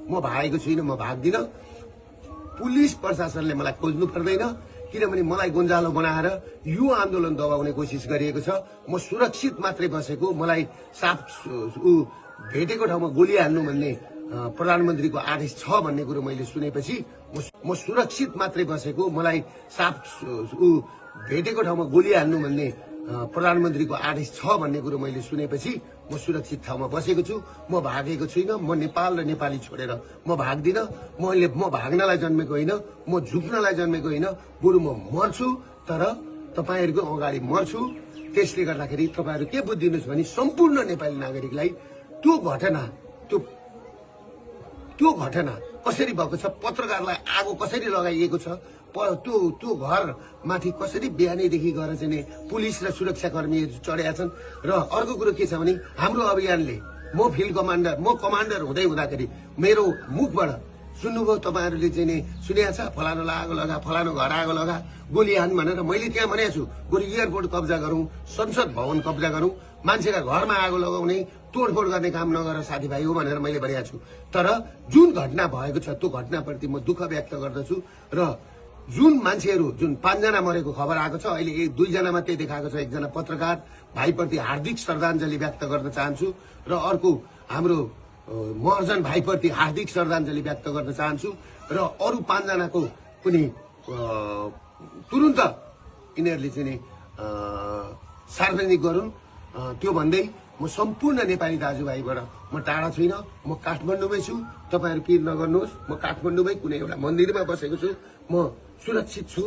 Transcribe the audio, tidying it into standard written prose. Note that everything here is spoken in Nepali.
म भागेको छुइनँ, म भाग्दिनँ। पुलिस प्रशासनले मलाई खोज्नु पर्दैन, किनभने मलाई गोन्जालो बनाएर यो आन्दोलन दबाउने कोसिस गरिएको छ। म सुरक्षित मात्रै बसेको, मलाई साफ भेटेको ठाउँमा गोली हान्नु भन्ने प्रधानमन्त्रीको आदेश छ भन्ने कुरो मैले सुनेपछि म सुरक्षित मात्रै बसेको, मलाई साफ भेटेको ठाउँमा गोली हान्नु भन्ने प्रधानमन्त्रीको आदेश छ भन्ने कुरो मैले सुनेपछि म सुरक्षित ठाउँमा बसेको छु। म भागेको छुइनँ। म नेपाल र नेपाली छोडेर म भाग्दिनँ। म भाग्नलाई जन्मेको होइन, म झुक्नलाई जन्मेको होइन, बरु म मर्छु, तर तपाईहरूको अगाडि मर्छु। त्यसले गर्दाखेरि तपाईहरू के बुझिदिनुहोस् भने सम्पूर्ण नेपाली नागरिकलाई त्यो घटना कसरी भएको छ, पत्रकारलाई आगो कसरी लगाइएको छ, त्यो घर माथि कसरी बिहानैदेखि गएर चाहिँ पुलिस र सुरक्षाकर्मीहरू चढेका छन्। र अर्को कुरो के छ भने हाम्रो अभियानले म फिल्ड कमान्डर, म कमान्डर हुँदै हुँदाखेरि मेरो मुखबाट सुन्नुभयो, तपाईहरूले चाहिँ नि सुनेको छ, फलानालाई आगो लगा, फलानो घर आगो लगा, गोली हान भनेर मैले त्यहाँ भनेको छु। बरु एयरपोर्ट कब्जा गरौँ, संसद भवन कब्जा गरौँ, मान्छेका घरमा आगो लगाउने, तोडफोड गर्ने काम नगर साथीभाइ हो भनेर मैले भनेको छु। तर जुन घटना भएको छ त्यो घटनाप्रति म दुःख व्यक्त गर्दछु। र जुन मान्छेहरू, जुन 5 जना मरेको खबर आएको छ, अहिले 2 जना मात्रै देखाएको छ, 1 जना पत्रकार भाइप्रति हार्दिक श्रद्धाञ्जली व्यक्त गर्न चाहन्छु। र अर्को हाम्रो महर्जन भाइप्रति हार्दिक श्रद्धाञ्जली व्यक्त गर्न चाहन्छु। र अरू 5 जनाको पनि तुरुन्त यिनीहरूले चाहिँ नि सार्वजनिक गरून्। त्यो भन्दै म सम्पूर्ण नेपाली दाजुभाइबाट म टाढा छुइनँ, म काठमाडौँमै छु। तपाईहरू पिर नगर्नुहोस्, म काठमाडौँमै कुनै एउटा मन्दिरमा बसेको छु, म सुरक्षित छु।